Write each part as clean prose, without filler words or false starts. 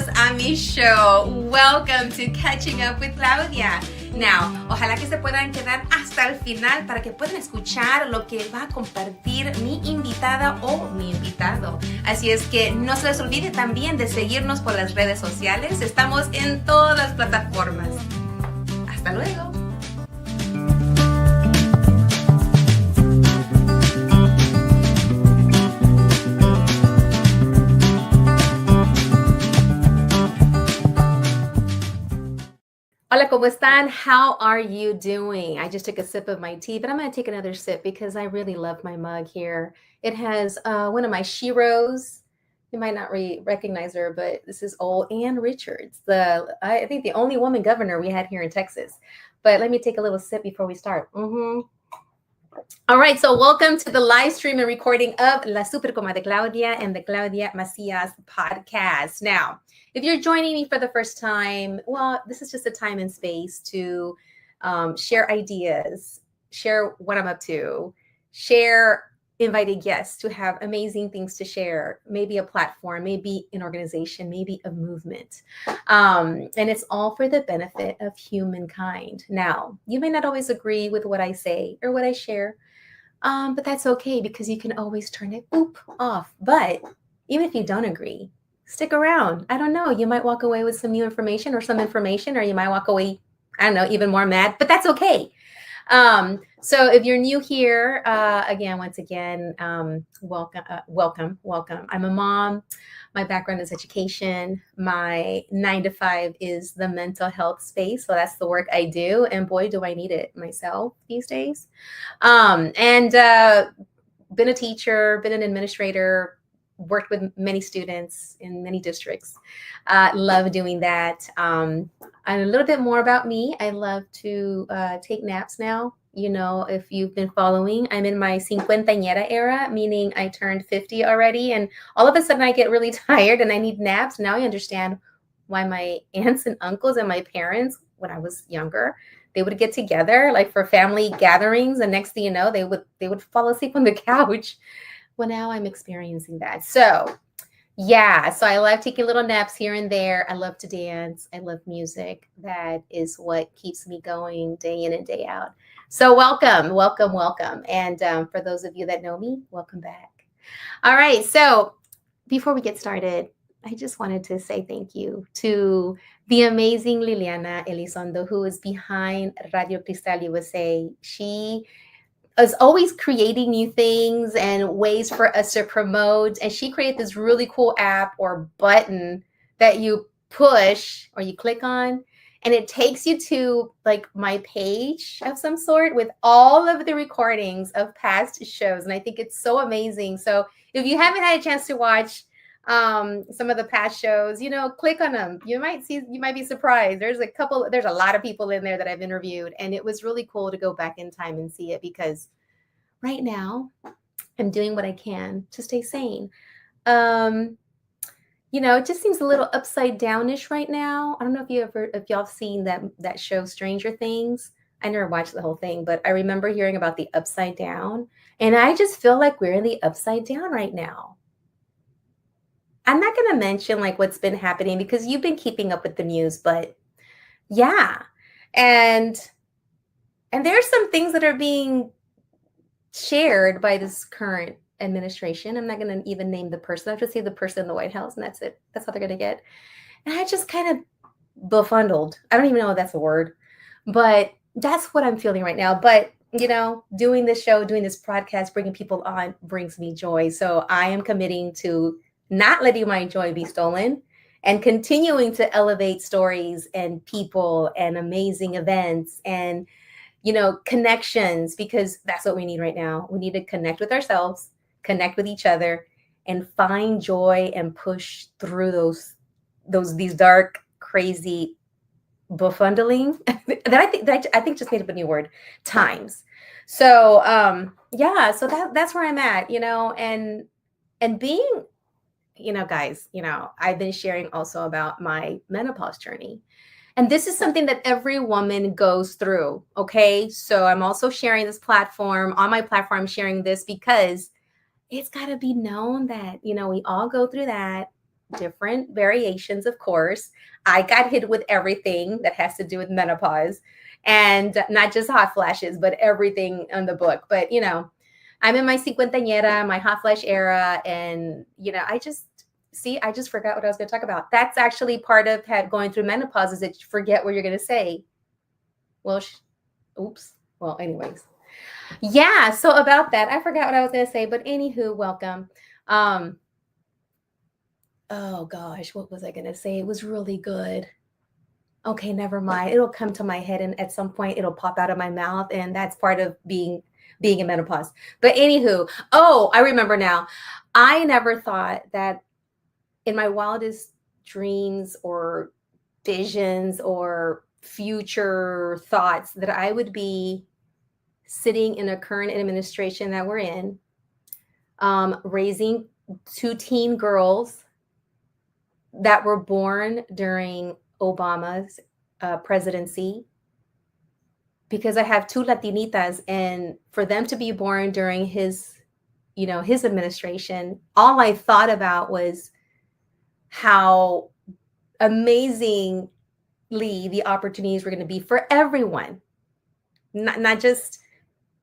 bienvenidos a mi show. Welcome to Catching Up with Claudia. Now, ojalá que se puedan quedar hasta el final para que puedan escuchar lo que va a compartir mi invitada o mi invitado. Así es que no se les olvide también de seguirnos por las redes sociales. Estamos en todas las plataformas. Hasta luego. Hola, ¿cómo están? How are you doing? I just took a sip of my tea, but I'm going to take another sip because I really love my mug here. It has one of my sheroes. You might not recognize her, but this is old Ann Richards, I think the only woman governor we had here in Texas. But let me take a little sip before we start. All right, so welcome to the live stream and recording of La Super Comadre Claudia and the Claudia Macias podcast. Now, if you're joining me for the first time, well, this is just a time and space to share ideas, share what I'm up to, share invited guests to have amazing things to share, maybe a platform, maybe an organization, maybe a movement. And it's all for the benefit of humankind. Now, you may not always agree with what I say or what I share, but that's okay because you can always turn it off. But even if you don't agree, stick around. I don't know. You might walk away with some new information or some information, or you might walk away, I don't know, even more mad, but that's okay. So if you're new here, once again, welcome. I'm a mom. My background is education. My 9 to 5 is the mental health space. So that's the work I do. And boy, do I need it myself these days. Been a teacher, been an administrator, worked with many students in many districts. Love doing that. And a little bit more about me. I love to take naps now. You know, if you've been following, I'm in my cincuentañera era, meaning I turned 50 already. And all of a sudden I get really tired and I need naps. Now I understand why my aunts and uncles and my parents, when I was younger, they would get together like for family gatherings. And next thing you know, they would fall asleep on the couch. Well, now I'm experiencing that. So I love taking little naps here and there. I love to dance. I love music. That is what keeps me going day in and day out. So welcome. And for those of you that know me, welcome back. All right. So before we get started, I just wanted to say thank you to the amazing Liliana Elizondo, who is behind Radio Cristal USA. She is always creating new things and ways for us to promote. And she created this really cool app or button that you push or you click on, and it takes you to like my page of some sort with all of the recordings of past shows. And I think it's so amazing. So if you haven't had a chance to watch some of the past shows, you know, click on them. You might be surprised. There's a lot of people in there that I've interviewed, and it was really cool to go back in time and see it because right now I'm doing what I can to stay sane. You know, it just seems a little upside downish right now. I don't know if y'all have seen that show Stranger Things. I never watched the whole thing, but I remember hearing about the upside down, and I just feel like we're in the upside down right now. I'm not going to mention like what's been happening because you've been keeping up with the news, but yeah. And there's some things that are being shared by this current administration. I'm not going to even name the person. I'll just say the person in the White House, and that's it. That's how they're going to get. And I just kind of befuddled. I don't even know if that's a word, but that's what I'm feeling right now. But you know, doing this show, doing this podcast, bringing people on brings me joy. So I am committing to not letting my joy be stolen and continuing to elevate stories and people and amazing events and, you know, connections, because that's what we need right now. We need to connect with ourselves, connect with each other, and find joy and push through these dark, crazy, befundling that I think just made up a new word, times. So so that's where I'm at, you know, and being, you know, guys, you know, I've been sharing also about my menopause journey. And this is something that every woman goes through. Okay. So I'm also sharing this platform on my platform, sharing this because it's got to be known that, you know, we all go through that. different variations, of course. I got hit with everything that has to do with menopause, and not just hot flashes, but everything in the book. But, I'm in my cincuentañera, my hot flash era. And, I just forgot what I was going to talk about. That's actually part of going through menopause, is that you forget what you're going to say. Well, oops. Well, anyways. Yeah. So about that, I forgot what I was going to say, but anywho, welcome. Oh gosh, what was I going to say? It was really good. Okay, never mind. It'll come to my head, and at some point it'll pop out of my mouth, and that's part of being in menopause. But anywho, oh, I remember now. I never thought that in my wildest dreams or visions or future thoughts that I would be sitting in a current administration that we're in, raising 2 teen girls that were born during Obama's presidency, because I have 2 Latinitas, and for them to be born during his administration, all I thought about was how amazingly the opportunities were going to be for everyone, not just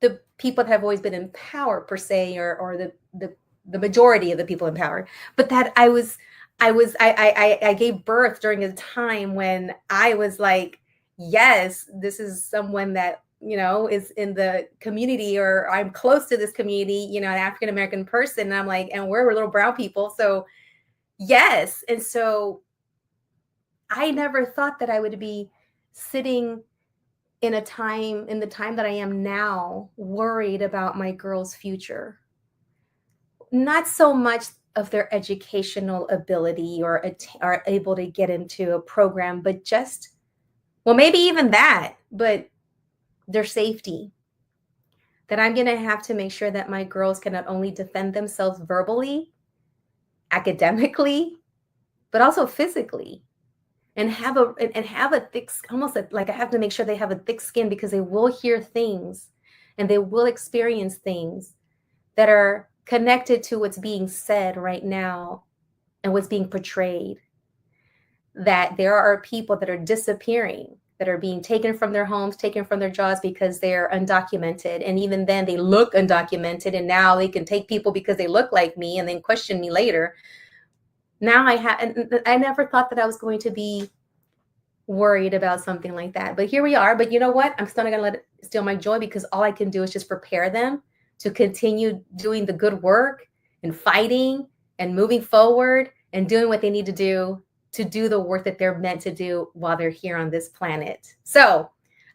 the people that have always been in power per se, or the majority of the people in power, but that I gave birth during a time when I was like, yes, this is someone that, is in the community, or I'm close to this community, an African-American person. And I'm like, and we're little brown people. So yes. And so I never thought that I would be sitting in the time that I am now, worried about my girls' future. Not so much of their educational ability or are able to get into a program, but just, well, maybe even that, but their safety. That I'm going to have to make sure that my girls can not only defend themselves verbally, academically, but also physically, and have a thick, almost like I have to make sure they have a thick skin, because they will hear things and they will experience things that are connected to what's being said right now and what's being portrayed. That there are people that are disappearing, that are being taken from their homes, taken from their jobs, because they're undocumented. And even then they look undocumented, and now they can take people because they look like me and then question me later. Now I never thought that I was going to be worried about something like that. But here we are. But you know what? I'm still not going to let it steal my joy, because all I can do is just prepare them to continue doing the good work and fighting and moving forward and doing what they need to do the work that they're meant to do while they're here on this planet. So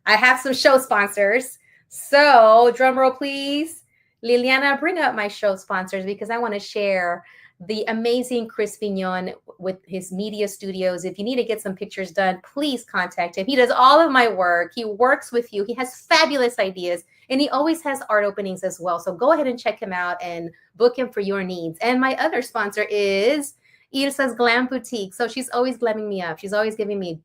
I have some show sponsors. So drum roll, please. Liliana, bring up my show sponsors, because I want to share the amazing Chris Vignon with his media studios. If you need to get some pictures done, please contact him. He does all of my work. He works with you. He has fabulous ideas, and he always has art openings as well. So go ahead and check him out and book him for your needs. And my other sponsor is Ilsa's Glam Boutique. So she's always glamming me up. She's always giving me,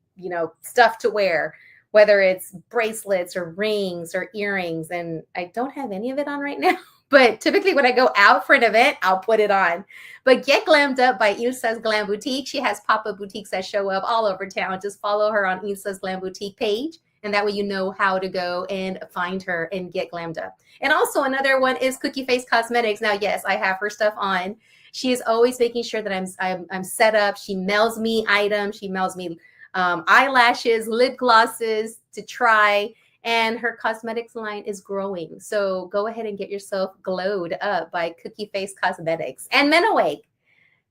stuff to wear, whether it's bracelets or rings or earrings. And I don't have any of it on right now. But typically when I go out for an event, I'll put it on. But get glammed up by Ilsa's Glam Boutique. She has pop-up boutiques that show up all over town. Just follow her on Ilsa's Glam Boutique page, and that way you know how to go and find her and get glammed up. And also another one is Cookie Face Cosmetics. Now, yes, I have her stuff on. She is always making sure that I'm set up. She mails me items. She mails me eyelashes, lip glosses to try. And her cosmetics line is growing. So go ahead and get yourself glowed up by Cookie Face Cosmetics. And Men Awake.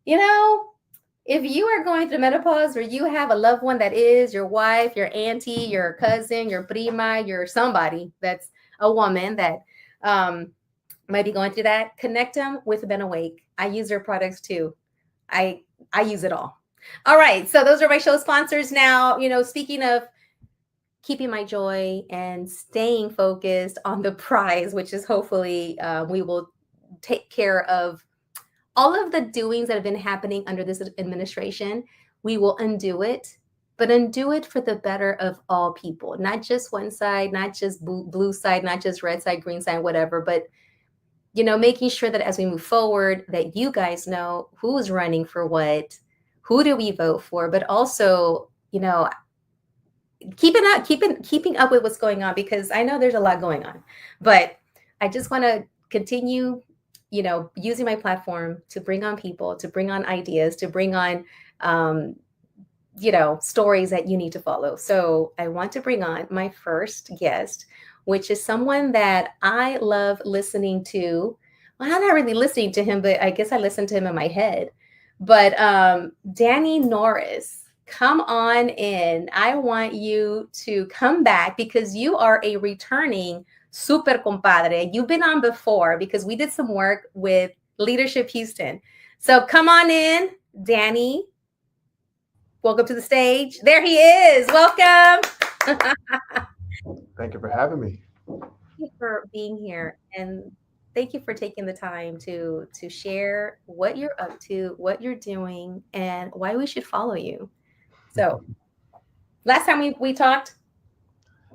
If you are going through menopause, or you have a loved one that is your wife, your auntie, your cousin, your prima, your somebody that's a woman that might be going through that, connect them with Men Awake. I use their products too. I use it all. All right. So those are my show sponsors. Now, speaking of keeping my joy and staying focused on the prize, which is hopefully we will take care of all of the doings that have been happening under this administration. We will undo it, but undo it for the better of all people, not just one side, not just blue side, not just red side, green side, whatever, but making sure that as we move forward, that you guys know who's running for what, who do we vote for, but also, keeping up with what's going on, because I know there's a lot going on, but I just want to continue, using my platform to bring on people, to bring on ideas, to bring on, um, stories that you need to follow. So I want to bring on my first guest, which is someone that I love listening to. Well, I'm not really listening to him, but I guess I listen to him in my head. But Danny Norris, come on in. I want you to come back because you are a returning super compadre. You've been on before because we did some work with Leadership Houston. So come on in, Danny. Welcome to the stage. There he is. Welcome. Thank you for having me. Thank you for being here, and thank you for taking the time to share what you're up to, what you're doing, and why we should follow you. So, last time we talked,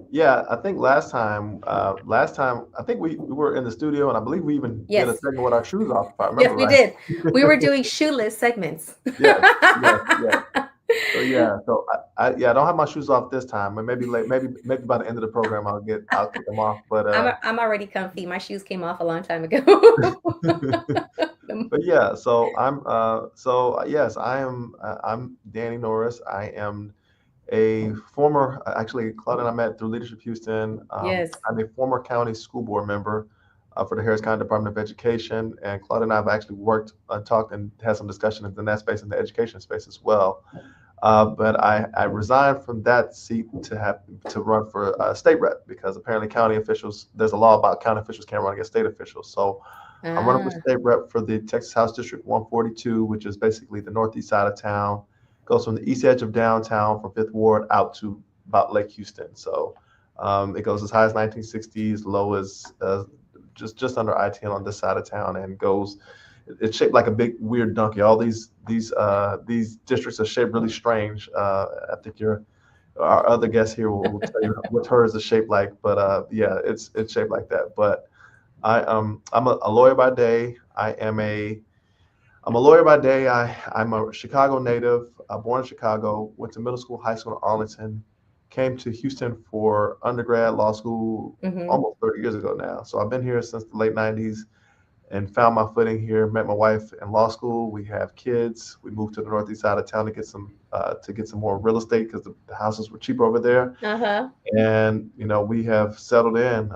Yeah, I think last time I think we were in the studio, and I believe we even did a yes, segment with our shoes off, if I yes, remember we right. did. We were doing shoeless segments. Yes, yes, yes. So yeah, so I don't have my shoes off this time, but maybe by the end of the program I'll kick them off. But I'm already comfy. My shoes came off a long time ago. but yeah, yes, I'm Danny Norris. I am a former, actually, Claudia and I met through Leadership Houston. Yes. I'm a former county school board member for the Harris County Department of Education, and Claudia and I have actually worked, talked, and had some discussions in that space, in the education space as well. But I resigned from that seat to run for state rep because apparently county officials, there's a law about county officials can't run against state officials. So I'm running for Ah, state rep for the Texas House District 142, which is basically the northeast side of town. Goes from the east edge of downtown from Fifth Ward out to about Lake Houston. So it goes as high as 1960s, low as just under I-10 on this side of town, and goes. It's shaped like a big weird donkey. All these districts are shaped really strange. I think our other guest here will tell you what hers is shaped like. But yeah, it's shaped like that. But I'm a lawyer by day. I'm a lawyer by day. I'm a Chicago native, born in Chicago, went to middle school, high school in Arlington, came to Houston for undergrad, law school mm-hmm. almost 30 years ago now. So I've been here since the late 90s and found my footing here, met my wife in law school. We have kids. We moved to the northeast side of town to get some more real estate because the houses were cheaper over there. Uh-huh. And, we have settled in,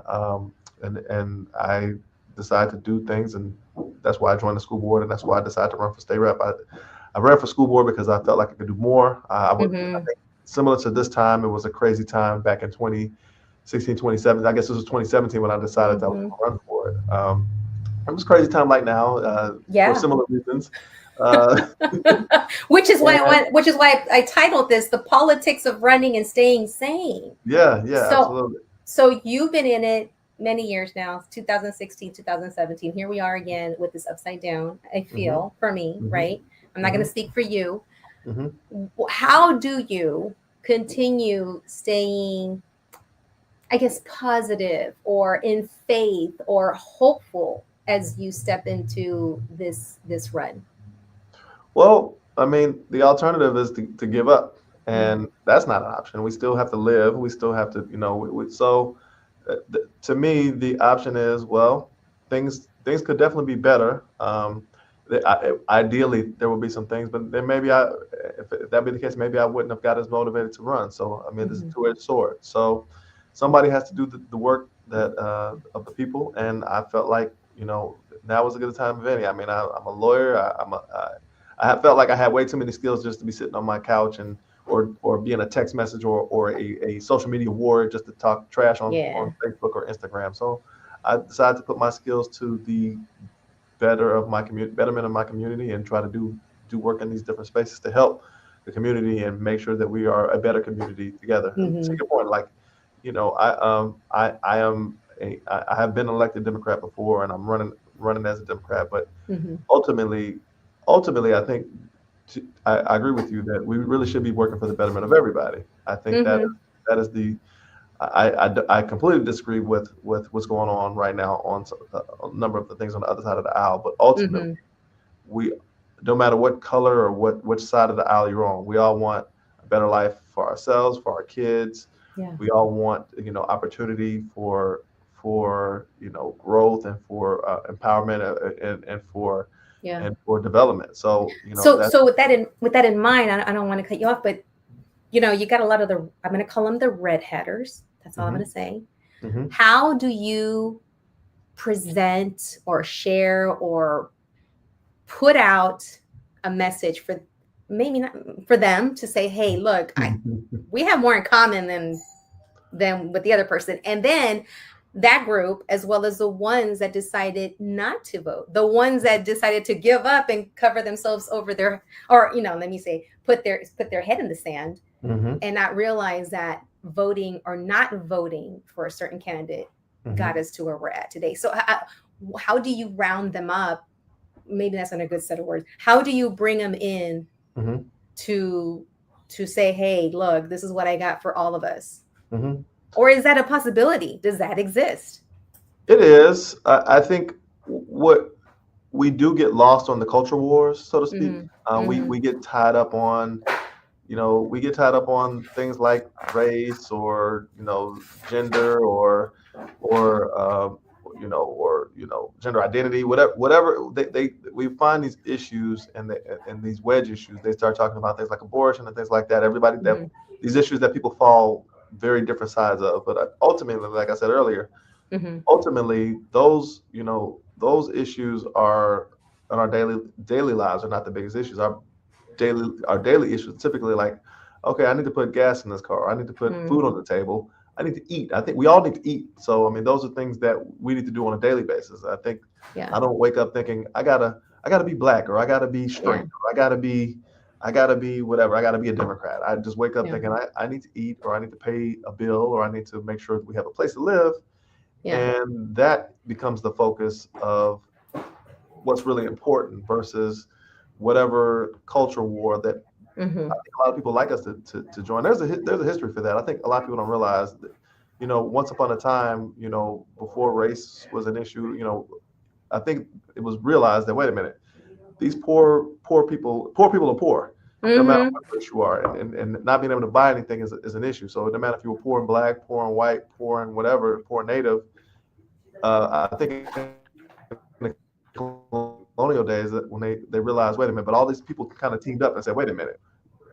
and I decided to do things, and that's why I joined the school board, and that's why I decided to run for state rep. I ran for school board because I felt like I could do more. I Mm-hmm. think similar to this time, it was a crazy time back in 2016, 2017. I guess this was 2017 when I decided I was Mm-hmm. going to run for it. It was a crazy time like now for Yeah. similar reasons. Uh, which is why and I titled this "The Politics of Running and Staying Sane." yeah, yeah, So, absolutely. so you've been in it many years now, 2016, 2017. Here we are again with this upside down. I Hmm. feel for me, Hmm. right? I'm not going Hmm. to speak for you. Hmm. How do you continue staying, I guess, positive or in faith or hopeful as you step into this run? Well, I mean, the alternative is to give up, Mm-hmm. and that's not an option. We still have to live. We still have to, so to me, the option is, well, things could definitely be better. Ideally, there would be some things, but then maybe if that be the case, maybe I wouldn't have got as motivated to run. So, I mean, this is a Mm-hmm. two-edged sword. So, somebody has to do the work that of the people, and I felt like, now was a good time of any. I mean, I'm a lawyer. I have felt like I had way too many skills just to be sitting on my couch and or be in a text message or a social media warrior just to talk trash Yeah. on Facebook or Instagram. So I decided to put my skills to the betterment of my community, and try to do work in these different spaces to help the community and make sure that we are a better community together. And to Mm-hmm. your point, like, I am I have been elected Democrat before, and I'm running as a Democrat, but Mm-hmm. ultimately, ultimately, I think I agree with you that we really should be working for the betterment of everybody. I think Mm-hmm. that is the I completely disagree with what's going on right now on a number of the things on the other side of the aisle. But ultimately, Mm-hmm. we no matter what color or which side of the aisle you're on. We all want a better life for ourselves, for our kids. Yeah. We all want, opportunity for growth and for empowerment, Yeah. and for development. So that. So with that in mind, I don't want to cut you off, but you got a lot of the, I'm going to call them the red hatters. That's all I'm Hmm. going to say. Hmm. How do you present or share or put out a message for, maybe not for them to say, hey, look, we have more in common than with the other person, and then that group, as well as the ones that decided not to vote, the ones that decided to give up and cover themselves over their, or let me say, put their head in the sand Hmm. and not realize that voting or not voting for a certain candidate Hmm. got us to where we're at today. So how do you round them up? Maybe that's not a good set of words. How do you bring them in Hmm. to say, hey, look, this is what I got for all of us? Hmm. Or is that a possibility? Does that exist? It is. I think what we do get lost on the culture wars, so to speak. Mm-hmm. We Mm-hmm. we get tied up on we get tied up on things like race or gender or gender identity, whatever we find these issues and these wedge issues. They start talking about things like abortion and things like that. Everybody that Mm-hmm. these issues that people fall very different sides of, but ultimately, like I said earlier, Mm-hmm. ultimately those issues are in our daily lives are not the biggest issues. Our daily issues typically like, okay, I need to put gas in this car, I need to put food on the table, I need to eat. I think we all need to eat. So I mean, those are things that we need to do on a daily basis. I think Yeah. I don't wake up thinking I gotta be black, or I gotta be Yeah. straight, or I gotta be whatever. I gotta be a Democrat. I just wake up Yeah. thinking I need to eat, or I need to pay a bill, or I need to make sure that we have a place to live. Yeah. And that becomes the focus of what's really important versus whatever culture war that Mm-hmm. I think a lot of people like us to join. There's a history for that. I think a lot of people don't realize that, once upon a time, before race was an issue, I think it was realized that, wait a minute, these poor people are poor, no matter Mm-hmm. what race you are, and not being able to buy anything is an issue. So no matter if you were poor and black, poor and white, poor and whatever, poor and native, I think in the colonial days, that when they realized, wait a minute, but all these people kind of teamed up and said, wait a minute,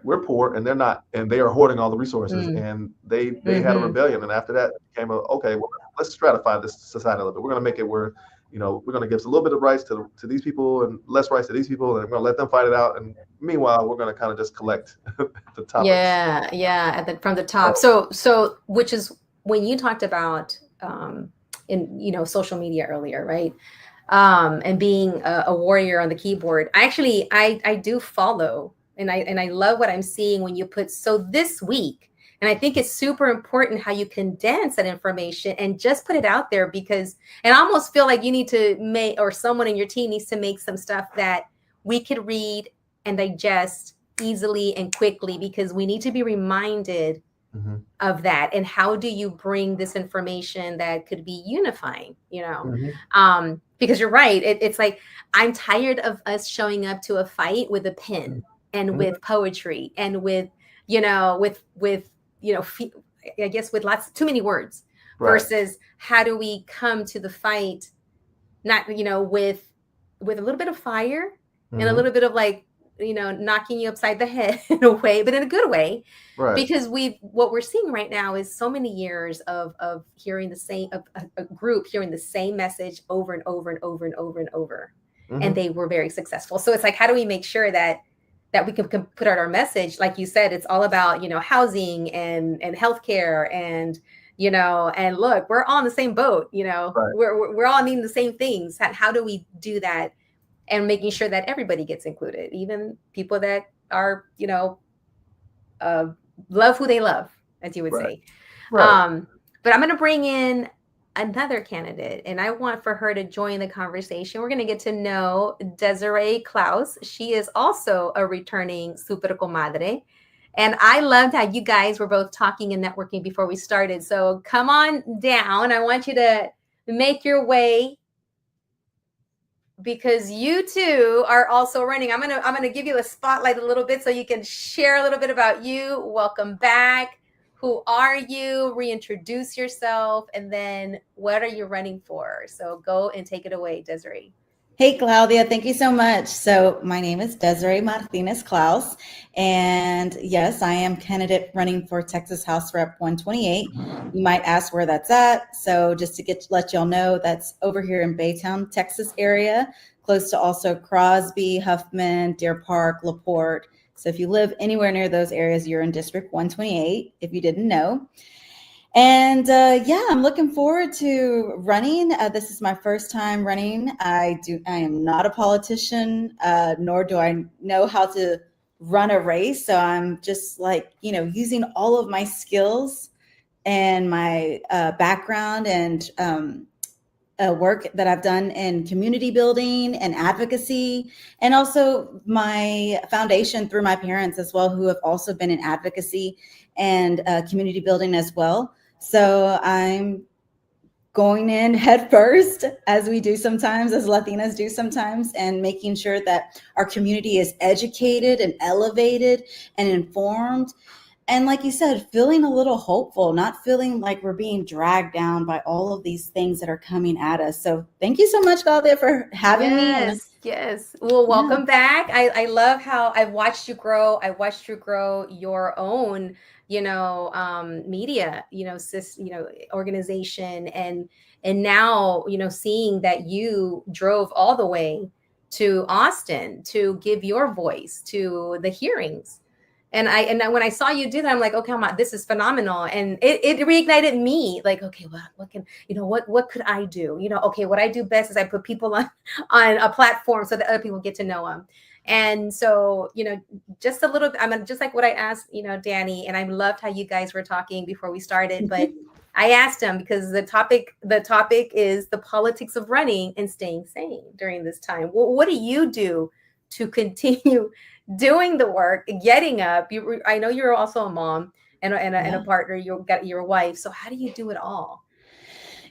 we're poor and they're not, and they are hoarding all the resources, and they had a rebellion, and Mm-hmm. after that it became okay, well, let's stratify this society a little bit. We're going to make it where we're going to give a little bit of rights to these people and less rights to these people, and we're going to let them fight it out, and meanwhile we're going to kind of just collect the top of this. Yeah. Yeah. From the top. Right. So which is when you talked about in social media earlier, right? And being a warrior on the keyboard. I do follow, and I love what I'm seeing when you put, so this week. And I think it's super important how you condense that information and just put it out there, because, and I almost feel like you need to make, or someone in your team needs to make some stuff that we could read and digest easily and quickly, because we need to be reminded Hmm. of that. And how do you bring this information that could be unifying, Hmm. because you're right, it's like, I'm tired of us showing up to a fight with a pen and Hmm. with poetry and with with I guess with lots too many words, Right. versus how do we come to the fight, not with a little bit of fire and a Hmm. little bit of, like, knocking you upside the head in a way, but in a good way. Right. Because what we're seeing right now is so many years of hearing the same, of a group hearing the same message over and over and over and over and over, and Hmm. they were very successful. So it's like, how do we make sure that we can put out our message? Like you said, it's all about housing and healthcare, and look, we're all in the same boat. Right. We're all needing the same things. How do we do that, and making sure that everybody gets included, even people that are uh, love who they love, as you would Right. say. Right. um, but I'm going to bring in another candidate, and I want for her to join the conversation. We're going to get to know Desiree Klaus. She is also a returning Super Comadre. And I loved how you guys were both talking and networking before we started. So come on down. I want you to make your way because you two are also running. I'm gonna give you a spotlight a little bit so you can share a little bit about you. Welcome back. Who are you? Reintroduce yourself, and then what are you running for? So go and take it away, Desiree. Hey, Claudia, thank you so much. So my name is Desiree Martinez Klaus, and yes, I am candidate running for Texas House Rep 128. You might ask where that's at. So just to let y'all know, that's over here in Baytown, Texas area, close to also Crosby, Huffman, Deer Park, LaPorte. So if you live anywhere near those areas, you're in District 128, if you didn't know. And yeah, I'm looking forward to running. This is my first time running. I am not a politician, nor do I know how to run a race. So I'm just like, using all of my skills and my background and work that I've done in community building and advocacy, and also my foundation through my parents as well, who have also been in advocacy and community building as well. So I'm going in head first, as we do sometimes, as Latinas do sometimes, and making sure that our community is educated and elevated and informed. And like you said, feeling a little hopeful, not feeling like we're being dragged down by all of these things that are coming at us. So thank you so much, Claudia, for having me. Yes. Well, welcome back. I love how I've watched you grow. I watched you grow your own, media, organization, and now, seeing that you drove all the way to Austin to give your voice to the hearings. And when I saw you do that, I'm like, okay, this is phenomenal. And it reignited me, like, okay, what can, what could I do? Okay, what I do best is I put people on a platform so that other people get to know them. And so, just a little, just like what I asked, Danny, and I loved how you guys were talking before we started, but I asked him because the topic is the politics of running and staying sane during this time. What do you do to continue doing the work, getting up? I know you're also a mom and a partner. You got your wife. So how do you do it all?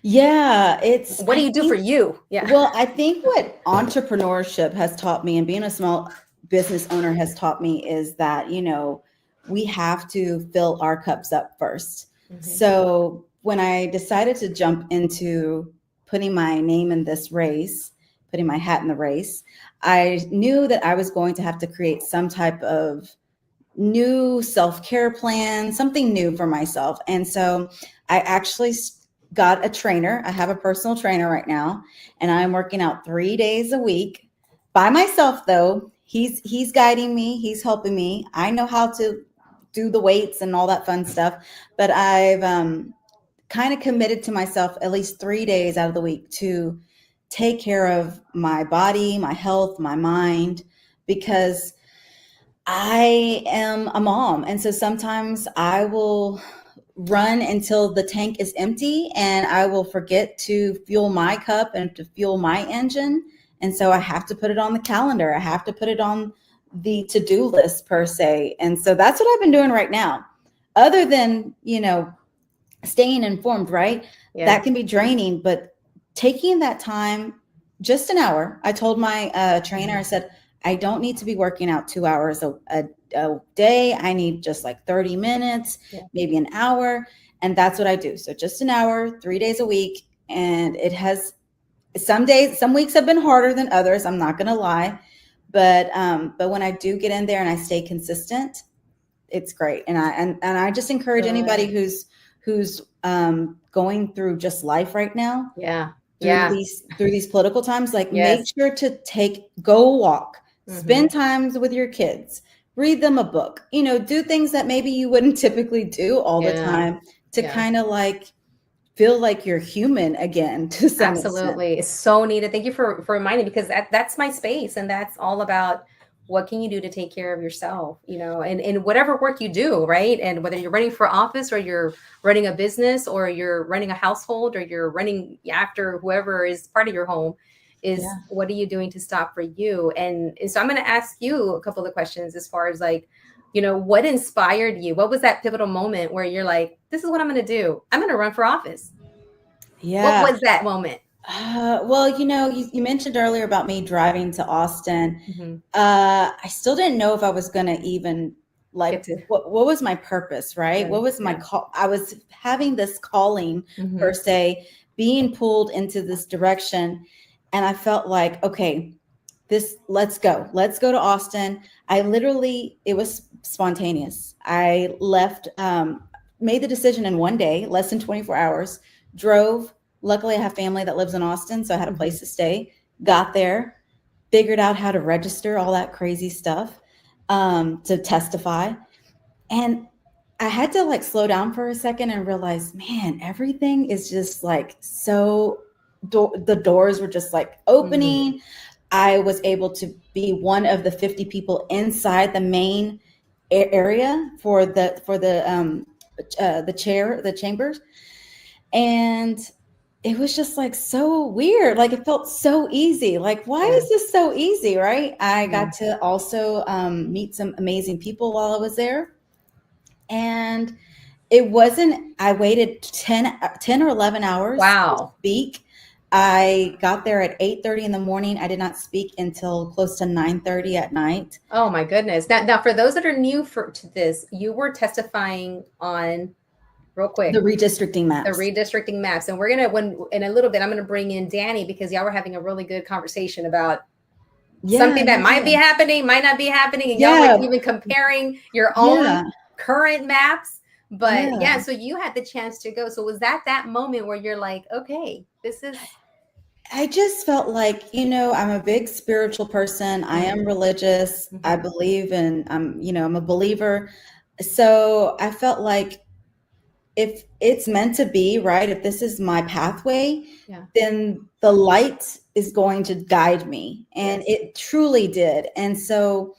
Yeah, what do you do for you? Yeah. Well, I think what entrepreneurship has taught me and being a small business owner has taught me is that, we have to fill our cups up first. Mm-hmm. So when I decided to jump into putting my name in this race, putting my hat in the race, I knew that I was going to have to create some type of new self-care plan, something new for myself. And so I actually got a trainer. I have a personal trainer right now, and I'm working out 3 days a week by myself, though. He's guiding me. He's helping me. I know how to do the weights and all that fun stuff, but I've kind of committed to myself at least 3 days out of the week to take care of my body, my health, my mind, because I am a mom. And so sometimes I will run until the tank is empty and I will forget to fuel my cup and to fuel my engine. And so I have to put it on the calendar. I have to put it on the to-do list per se. And so that's what I've been doing right now. Other than, staying informed, right? Yeah. That can be draining, but taking that time, just an hour. I told my trainer, I said, I don't need to be working out 2 hours a day. I need just like 30 minutes, maybe an hour. And that's what I do. So just an hour, 3 days a week. And it has some weeks have been harder than others. I'm not going to lie. But when I do get in there and I stay consistent, it's great. And I just encourage anybody who's going through just life right now. Yeah. Through these political times, like make sure to go walk, spend times with your kids, read them a book, do things that maybe you wouldn't typically do all the time to kind of like feel like you're human again to some Absolutely. extent. It's so needed. Thank you for reminding me, because that's my space, and that's all about what can you do to take care of yourself, and whatever work you do, right? And whether you're running for office or you're running a business or you're running a household or you're running after whoever is part of your home, is what are you doing to stop for you? And so I'm going to ask you a couple of questions as far as like, what inspired you? What was that pivotal moment where you're like, this is what I'm going to do? I'm going to run for office. Yeah. What was that moment? Well, you mentioned earlier about me driving to Austin. Mm-hmm. I still didn't know if I was going to even like what was my purpose, right? What was my call? I was having this calling per se, being pulled into this direction, and I felt like, okay, let's go to Austin. It was spontaneous. I left, made the decision in one day, less than 24 hours, drove. Luckily, I have family that lives in Austin, so I had a place to stay. Got there, figured out how to register, all that crazy stuff, to testify. And I had to like slow down for a second and realize, man, everything is just like the doors were just like opening. I was able to be one of the 50 people inside the main area for the chambers. And it was just like so weird. Like it felt so easy. Like, why is this so easy? Right. I got to also meet some amazing people while I was there. And I waited 10 or 11 hours to speak. I got there at 8:30 in the morning. I did not speak until close to 9:30 at night. Oh my goodness. Now for those that are new to this, you were testifying on, real quick, the redistricting maps. And we're going to, in a little bit, I'm going to bring in Danny, because y'all were having a really good conversation about something that might be happening, might not be happening. And y'all were even comparing your own current maps. But so you had the chance to go. So was that moment where you're like, okay, I just felt like, I'm a big spiritual person. I am religious. I believe in, I'm a believer. So I felt like if it's meant to be, right, if this is my pathway, then the light is going to guide me. And it truly did. And so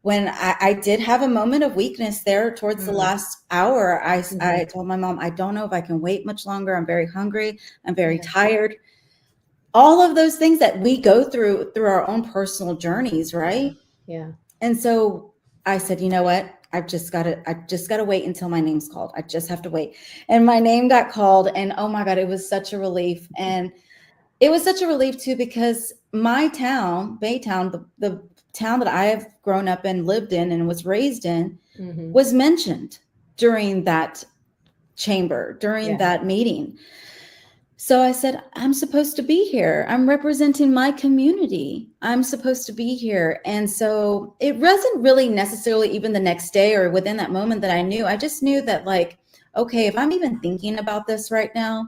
when I did have a moment of weakness there towards the last hour, I told my mom, I don't know if I can wait much longer. I'm very hungry. I'm very tired. All of those things that we go through our own personal journeys, right? Yeah. And so I said, you know what? I just got to wait until my name's called. I just have to wait. And my name got called, and oh my God, it was such a relief. And it was such a relief too, because my town, Baytown, the town that I have grown up and lived in and was raised in, was mentioned during that that meeting. So I said, I'm supposed to be here. I'm representing my community. I'm supposed to be here. And so it wasn't really necessarily even the next day or within that moment that I knew. I just knew that, like, okay, if I'm even thinking about this right now,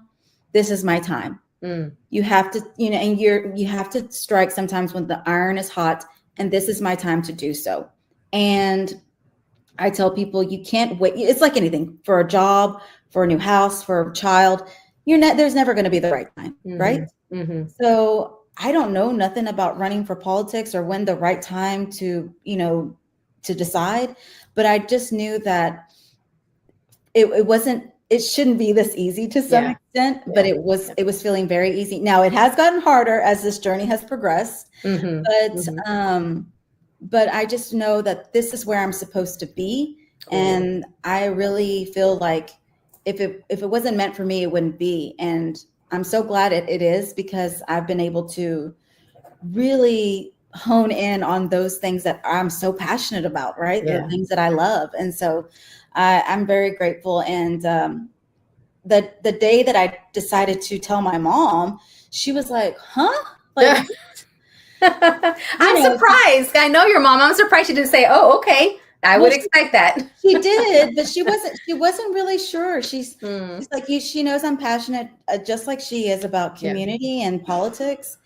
this is my time. You have to, and you have to strike sometimes when the iron is hot, and this is my time to do so. And I tell people, you can't wait. It's like anything, for a job, for a new house, for a child. There's never going to be the right time, right? So I don't know nothing about running for politics or when the right time to decide, but I just knew that it shouldn't be this easy to some extent, but it was feeling very easy. Now it has gotten harder as this journey has progressed, but I just know that this is where I'm supposed to be. Cool. And I really feel like if it wasn't meant for me, it wouldn't be. And I'm so glad it is, because I've been able to really hone in on those things that I'm so passionate about, right? The things that I love. And so I'm very grateful. And the day that I decided to tell my mom, she was like, huh? Like, I'm surprised. I know your mom. I'm surprised she didn't say, oh, okay. I would expect that. She did, but she wasn't really sure. She's like, she knows I'm passionate, just like she is, about community and politics.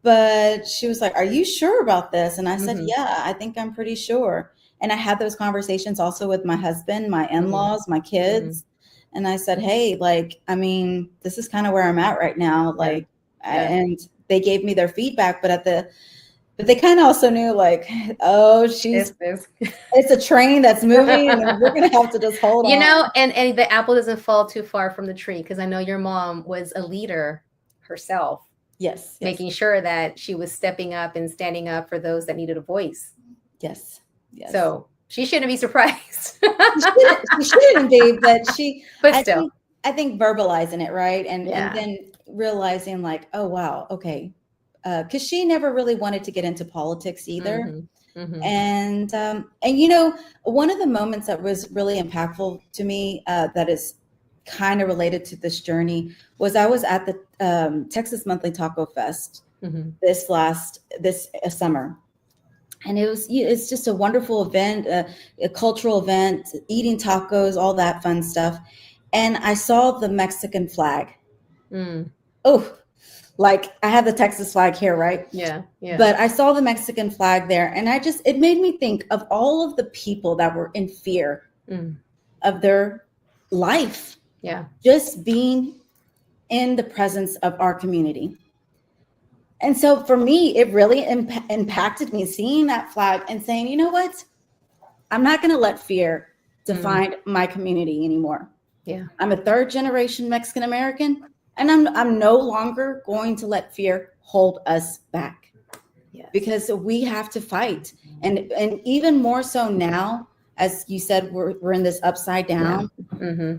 But she was like, are you sure about this? And I said, yeah, I think I'm pretty sure. And I had those conversations also with my husband, my in-laws, my kids. And I said, hey, like, I mean, this is kind of where I'm at right now. Like, and they gave me their feedback, but they kind of also knew, like, oh, it's a train that's moving, and we're going to have to just hold on. And the apple doesn't fall too far from the tree, because I know your mom was a leader herself. Yes. Making sure that she was stepping up and standing up for those that needed a voice. Yes. So she shouldn't be surprised. She shouldn't be, but still. I think verbalizing it, right? And Yeah. and then realizing like, oh wow, okay. Because she never really wanted to get into politics either. And you know, one of the moments that was really impactful to me, that is kind of related to this journey, was I was at the Texas Monthly Taco Fest this summer, and it's just a wonderful event, a cultural event, eating tacos, all that fun stuff. And I saw the Mexican flag. Oh, like I have the Texas flag here, right? Yeah. But I saw the Mexican flag there, and it made me think of all of the people that were in fear of their life. Yeah. Just being in the presence of our community. And so for me, it really impacted me seeing that flag and saying, you know what? I'm not going to let fear define my community anymore. Yeah. I'm a third generation Mexican American, and I'm no longer going to let fear hold us back. Yes. Because we have to fight. And even more so now, as you said, we're in this upside down. Yeah.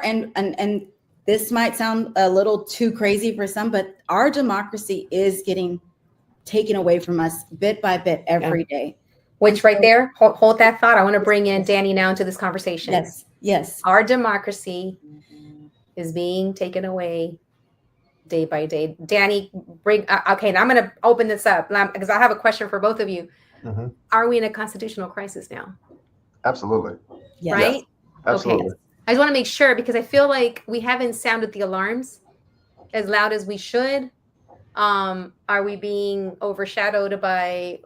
And this might sound a little too crazy for some, but our democracy is getting taken away from us bit by bit every day. Which right there, hold that thought. I want to bring in Danny now into this conversation. Yes. Our democracy is being taken away day by day. Danny, okay, now I'm going to open this up because I have a question for both of you. Are we in a constitutional crisis now? Absolutely. Yes. Right? Yes, absolutely. Okay. I just want to make sure, because I feel like we haven't sounded the alarms as loud as we should. Are we being overshadowed by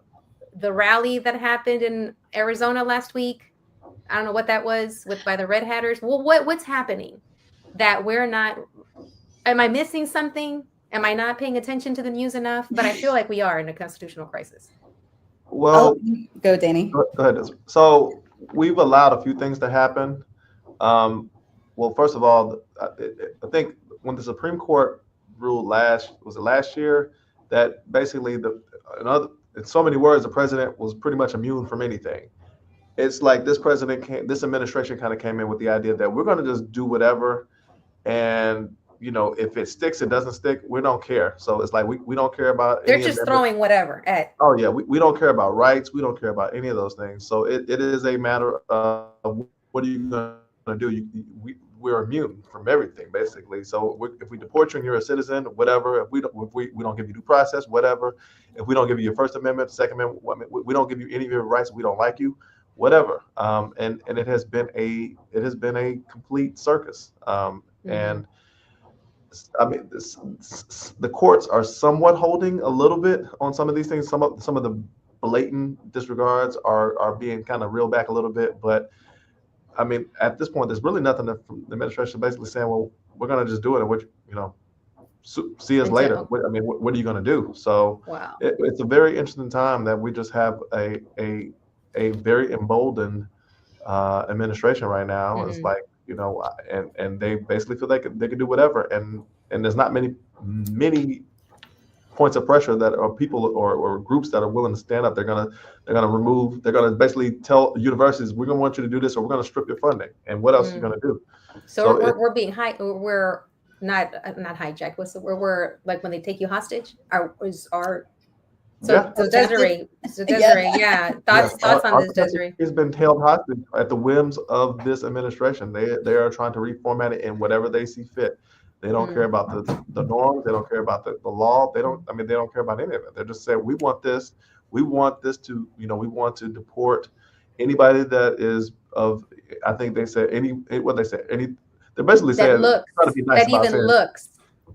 the rally that happened in Arizona last week? I don't know what that was by the Red Hatters. Well, what's happening that we're not? Am I missing something? Am I not paying attention to the news enough? But I feel like we are in a constitutional crisis. Well, go Danny. Go ahead. So we've allowed a few things to happen. Well, first of all, I think when the Supreme Court ruled last year, that basically in so many words, the president was pretty much immune from anything. It's like this administration kind of came in with the idea that we're going to just do whatever, and if it sticks, it doesn't stick, we don't care. So it's like we don't care about. They're just throwing whatever at. Oh yeah, we don't care about rights. We don't care about any of those things. So it is a matter of what are you going to do? We're immune from everything basically. So if we deport you and you're a citizen, whatever. If we don't give you due process, whatever. If we don't give you your First Amendment, Second Amendment, we don't give you any of your rights. We don't like you, whatever. And it has been a complete circus. And I mean, the courts are somewhat holding a little bit on some of these things. Some of the blatant disregards are being kind of reeled back a little bit. But I mean, at this point, there's really nothing from the administration basically saying, well, we're going to just do it, and see us later. What are you going to do? So wow. It's a very interesting time that we just have a very emboldened administration right now. It's like, and they basically feel they can do whatever, and there's not many points of pressure that are people or groups that are willing to stand up. They're gonna basically tell universities, we're gonna want you to do this, or we're gonna strip your funding. And what else are you gonna do? So we're being we're not hijacked. What's the word? We're like when they take you hostage. Desiree, yeah. Thoughts on this, Desiree? It's been held hostage at the whims of this administration. They are trying to reformat it in whatever they see fit. They don't care about the norms. They don't care about the law. They don't care about any of it. They're just saying, we want this. We want this to, we want to deport anybody that is of, I think they said they're basically saying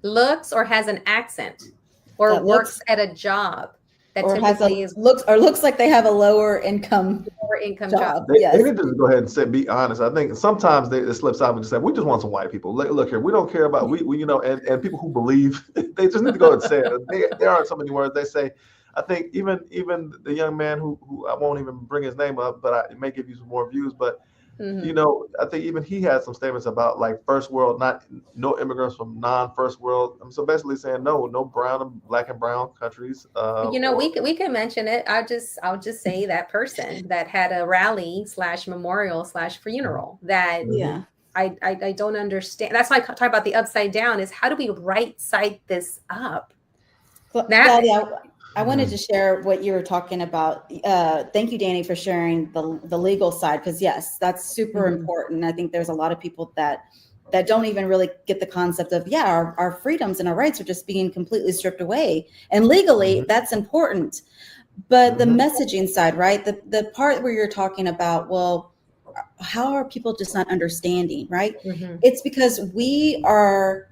looks or has an accent or works at a job. Or looks like they have a lower income job. They need to go ahead and be honest. I think sometimes it slips out and just say, we just want some white people. Look here, we don't care about and people who believe. They just need to go and say it. There aren't so many words. They say, I think even the young man who I won't even bring his name up, but it may give you some more views. But I think even he had some statements about like first world, no immigrants from non-first world. So basically saying no black and brown countries. We can mention it. I'll just say that person that had a rally /memorial/funeral that I don't understand. That's why I talk about the upside down, is how do we right side this up? Claudia, I wanted to share what you were talking about. Thank you, Danny, for sharing the legal side, because yes, that's super important. I think there's a lot of people that don't even really get the concept of, our freedoms and our rights are just being completely stripped away. And legally, that's important. But the messaging side, right? The part where you're talking about, well, how are people just not understanding, right? It's because we are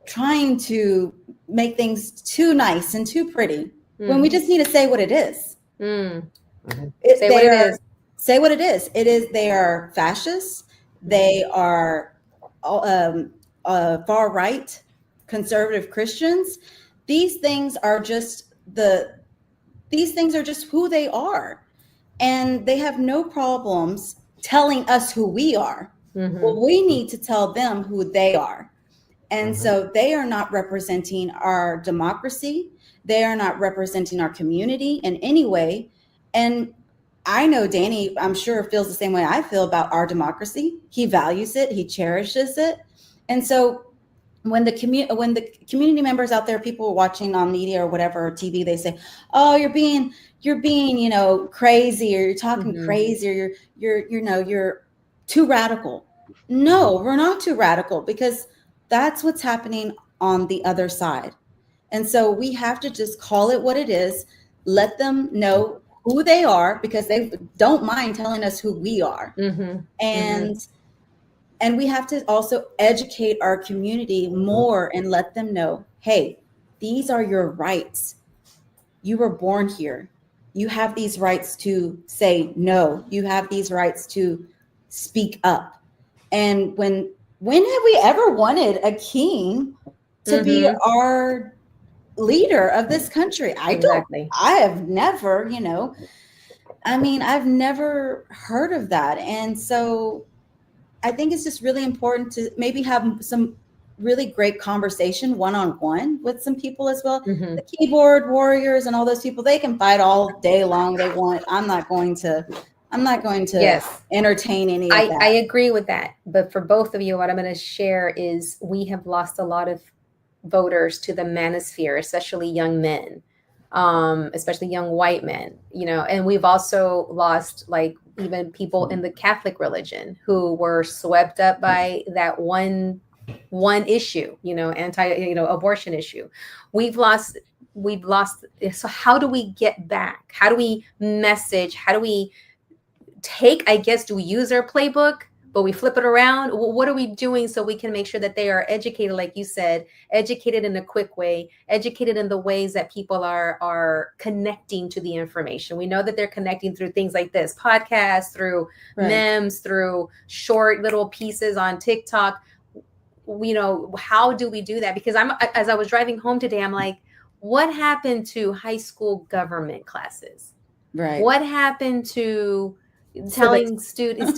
trying to make things too nice and too pretty when we just need to say what it is. Say what it is. Say what it is. It is. They are fascists. They are far right, conservative Christians. These things are just who they are, and they have no problems telling us who we are. Well, we need to tell them who they are. And so they are not representing our democracy. They are not representing our community in any way. And I know Danny, I'm sure, feels the same way I feel about our democracy. He values it. He cherishes it. And so when the community members out there, people watching on media or whatever, or TV, they say, "Oh, you're being, crazy, or you're talking crazy, or you're too radical." No, we're not too radical, because that's what's happening on the other side. And so we have to just call it what it is, let them know who they are, because they don't mind telling us who we are. And we have to also educate our community more and let them know, hey, these are your rights. You were born here. You have these rights to say no. You have these rights to speak up. And when have we ever wanted a king to be our leader of this country? I have never, I've never heard of that. And so I think it's just really important to maybe have some really great conversation one-on-one with some people as well. The keyboard warriors and all those people, they can fight all day long they want. I'm not going to entertain any of that. I agree with that. But for both of you, what I'm going to share is we have lost a lot of voters to the manosphere, especially young men, especially young white men, and we've also lost even people in the Catholic religion who were swept up by that one issue, abortion issue. We've lost. So how do we get back? How do we message? How do we take, do we use our playbook, but we flip it around? What are we doing so we can make sure that they are educated, like you said, educated in a quick way, educated in the ways that people are connecting to the information? We know that they're connecting through things like this podcast, through memes, through short little pieces on TikTok. How do we do that? Because as I was driving home today, I'm like, what happened to high school government classes? Right. What happened to telling students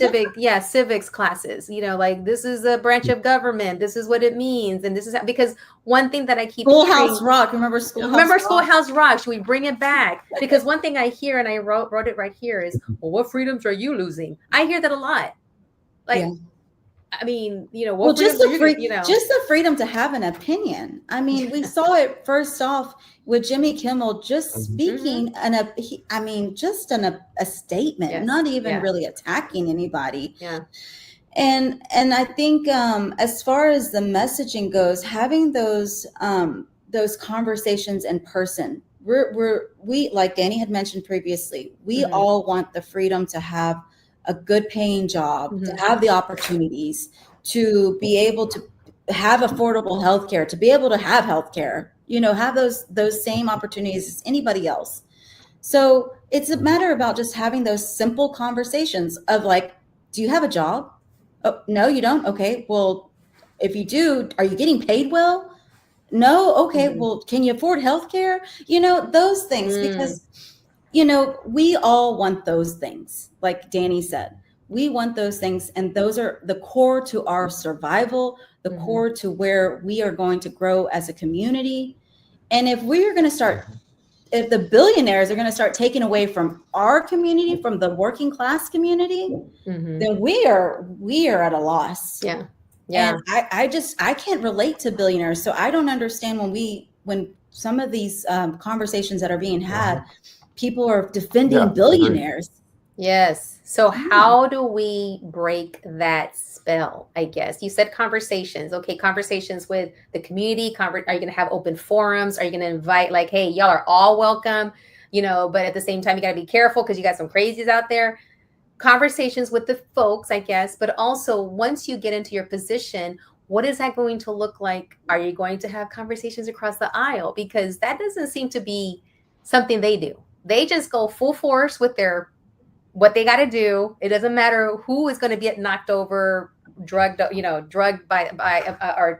civics classes, this is a branch of government, this is what it means, and this is because one thing that I keep Schoolhouse Rock. Remember Schoolhouse Rock? Should we bring it back? Because one thing I hear, and I wrote it right here, is, well, what freedoms are you losing? I hear that a lot. Just the freedom to have an opinion. We saw it first off with Jimmy Kimmel just speaking a statement, not even really attacking anybody. And I think as far as the messaging goes, having those conversations in person, we like Danny had mentioned previously, we all want the freedom to have a good paying job, to have the opportunities, to be able to have affordable healthcare, to be able to have healthcare, have those same opportunities as anybody else. So it's a matter about just having those simple conversations of do you have a job? Oh, no, you don't. Okay. Well, if you do, are you getting paid well? No. Okay. Well, can you afford healthcare? Those things, because we all want those things. Like Danny said, we want those things. And those are the core to our survival, the core to where we are going to grow as a community. And if we are going to start if the billionaires are going to start taking away from our community, from the working class community, then we are at a loss. Yeah. And I can't relate to billionaires. So I don't understand when some of these conversations that are being had, people are defending billionaires. Yes. So how do we break that spell? I guess you said conversations. Okay, conversations with the community. Are you going to have open forums? Are you going to invite like, hey, y'all are all welcome, but at the same time, you got to be careful because you got some crazies out there. Conversations with the folks, I guess, but also once you get into your position, what is that going to look like? Are you going to have conversations across the aisle? Because that doesn't seem to be something they do. They just go full force with what they got to do. It doesn't matter who is going to get knocked over, drugged by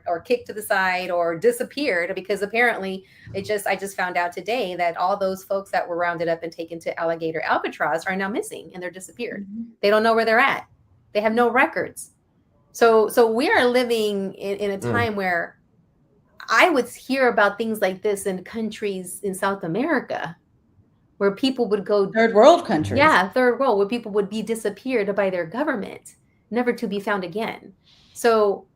or kicked to the side or disappeared, because apparently I just found out today that all those folks that were rounded up and taken to Alligator Albatross are now missing and they're disappeared. They don't know where they're at. They have no records. So we are living in a time where I would hear about things like this in countries in South America, where people would go third world countries. Yeah, third world, where people would be disappeared by their government, never to be found again. So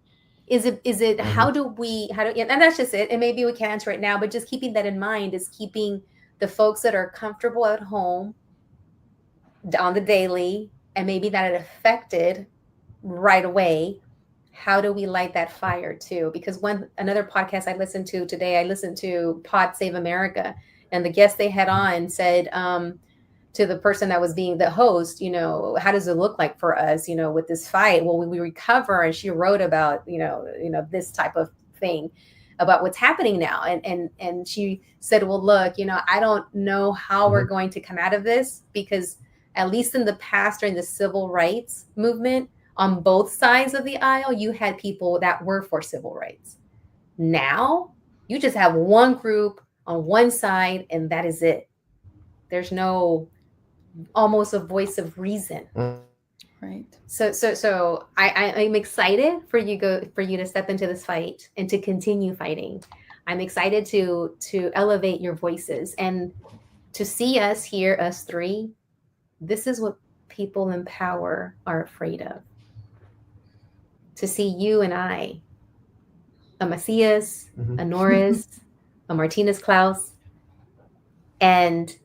is it how do and that's just it. And maybe we can't answer it now, but just keeping that in mind is keeping the folks that are comfortable at home on the daily, and maybe that it affected right away. How do we light that fire too? Because another podcast I listened to today, I listened to Pod Save America. And the guest they had on said to the person that was being the host, how does it look like for us, with this fight? Well, we recover. And she wrote about, this type of thing about what's happening now. And she said, well, look, I don't know how we're going to come out of this, because at least in the past, during the civil rights movement, on both sides of the aisle, you had people that were for civil rights. Now you just have one group on one side, and that is it. There's no almost a voice of reason. Right. So I'm excited for you to step into this fight and to continue fighting. I'm excited to elevate your voices and to see us here, us three. This is what people in power are afraid of. To see you and I, a Macias, a Norris, a Martinez Klaus, and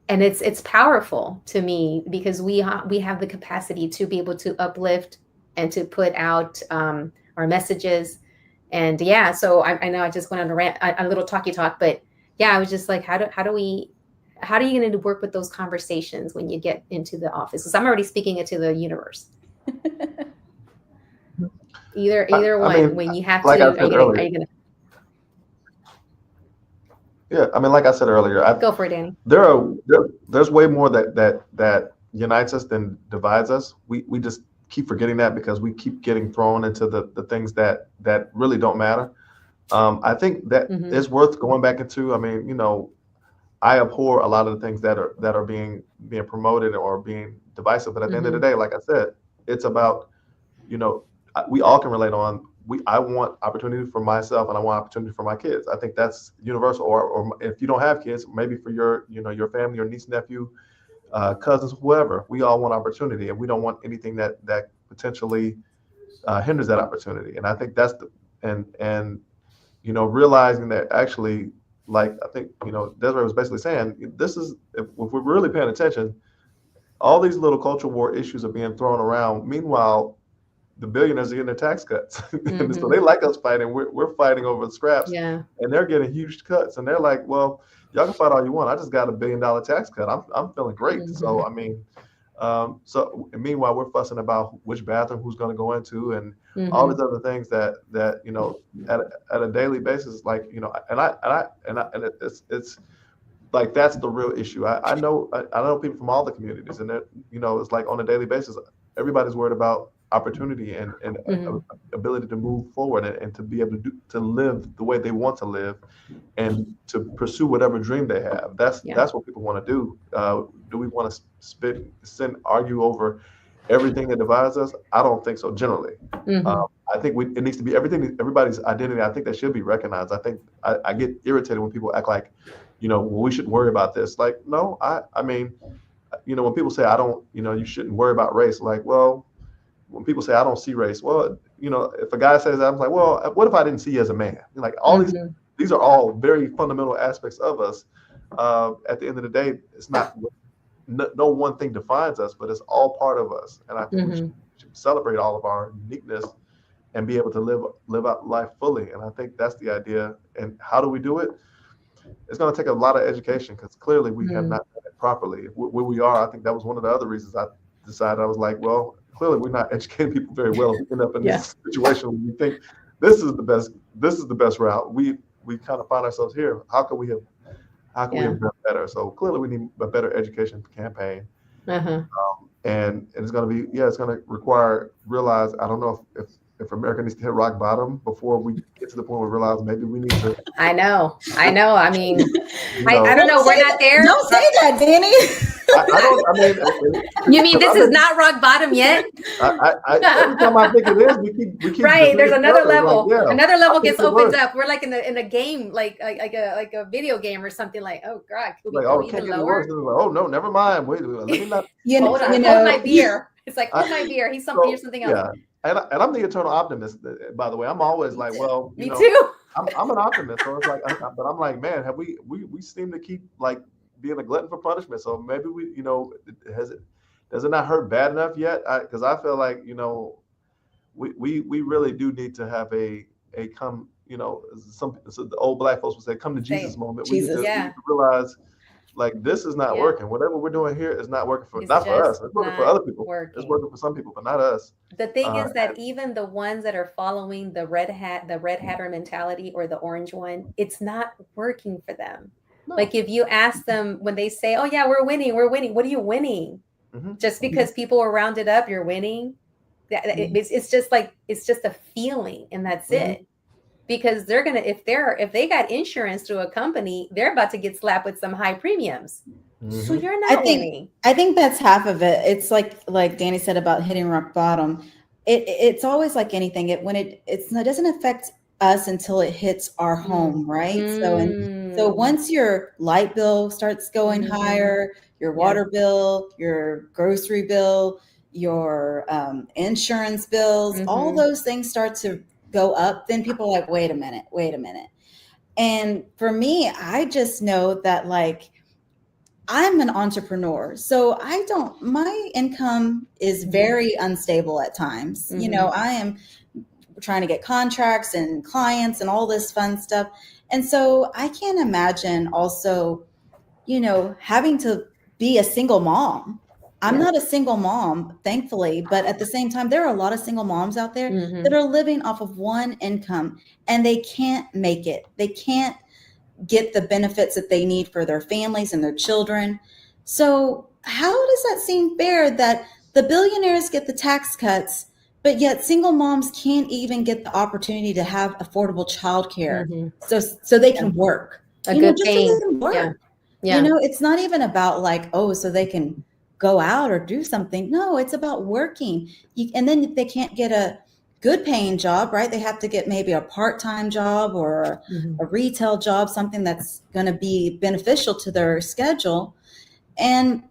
it's powerful to me, because we have the capacity to be able to uplift and to put out our messages. And so I know I just went on a little talky talk, but I was just like, how are you going to work with those conversations when you get into the office? Because I'm already speaking it to the universe. Either one. I mean, when you have like to, are you going to? Yeah, I mean, like I said earlier, go for it, Danny. There's way more that unites us than divides us. We just keep forgetting that because we keep getting thrown into the things that really don't matter. I think that it's worth going back into. I mean, I abhor a lot of the things that are being promoted or being divisive. But at the end of the day, like I said, it's about, we all can relate on. I want opportunity for myself, and I want opportunity for my kids. I think that's universal. Or if you don't have kids, maybe for your family, your niece, nephew, cousins, whoever. We all want opportunity, and we don't want anything that potentially hinders that opportunity. And I think that's realizing that actually, like I think Desiree was basically saying, this is if we're really paying attention, all these little cultural war issues are being thrown around. Meanwhile, the billionaires are getting their tax cuts. So they like us fighting. We're fighting over the scraps, and they're getting huge cuts. And they're like, well, y'all can fight all you want. I just got $1 billion tax cut. I'm feeling great. So, I mean, and meanwhile, we're fussing about which bathroom who's going to go into and all these other things that at a daily basis, like, and it's like, that's the real issue. I know people from all the communities, and it's like on a daily basis, everybody's worried about opportunity and ability to move forward and to be able to live the way they want to live and to pursue whatever dream they have. That's what people want to do. Do we want to argue over everything that divides us? I don't think so. Generally, I think it needs to be everybody's identity. I think that should be recognized. I think I get irritated when people act like well, we shouldn't worry about this. Like, no, I mean, when people say I don't, you shouldn't worry about race. Like, well, when people say I don't see race, well, if a guy says that, I'm like, well, what if I didn't see you as a man? Like all these are all very fundamental aspects of us. At the end of the day, it's not no one thing defines us, but it's all part of us. And I think we should celebrate all of our uniqueness and be able to live out life fully. And I think that's the idea. And how do we do it? It's going to take a lot of education, because clearly we have not done it properly. Where we are, I think that was one of the other reasons I decided. I was like, well, clearly we're not educating people very well to end up in this situation where we think this is the best route. We kind of find ourselves here. How can we have done better? So clearly we need a better education campaign. And it's going to be, it's going to realize, I don't know if America needs to hit rock bottom before we get to the point where we realize maybe we need to. I know. I mean, I don't know. We're not there. Don't say that, Danny. I mean, you mean this is not rock bottom yet? Every time I think it is, we keep right. There's another level. Like, another level gets opened up. We're like in a game, like a video game or something. Like, oh God, could we go even lower? Like, oh no, never mind. Wait, let me not. Hold my beer. It's like, hold my beer. Here's something else. Yeah. And I'm the eternal optimist, by the way. I'm always like, well, me too. I'm an optimist, so it's like, but I'm like, man, have we seem to keep like being a glutton for punishment. So maybe does it not hurt bad enough yet? Because I feel like we really do need to have a come, so the old black folks would say, come to Jesus moment. Jesus, we need to realize, like, this is not working. Whatever we're doing here is not working for us. It's working for other people. It's working for some people, but not us. The thing is that even the ones that are following the red hatter mentality or the orange one, it's not working for them. No. Like if you ask them when they say, "Oh yeah, we're winning," what are you winning? Just because people are rounded up, you're winning. It's just a feeling, and that's it. Because they're gonna, if they got insurance through a company, they're about to get slapped with some high premiums. So you're not winning. I think that's half of it. It's like Danny said about hitting rock bottom. It's always like anything. It doesn't affect us until it hits our home, right? So once your light bill starts going higher, your water bill, your grocery bill, your insurance bills, all those things start to go up, then people are like, wait a minute. And for me, I just know that, like, I'm an entrepreneur, so my income is very unstable at times. I am trying to get contracts and clients and all this fun stuff. And so I can't imagine also, having to be a single mom. I'm not a single mom, thankfully, but at the same time, there are a lot of single moms out there that are living off of one income, and they can't make it. They can't get the benefits that they need for their families and their children. So how does that seem fair that the billionaires get the tax cuts, but yet single moms can't even get the opportunity to have affordable childcare so they can work? A good thing. Yeah. It's not even about like, so they can go out or do something. No, it's about working. And then if they can't get a good paying job, right? They have to get maybe a part-time job or a retail job, something that's going to be beneficial to their schedule. And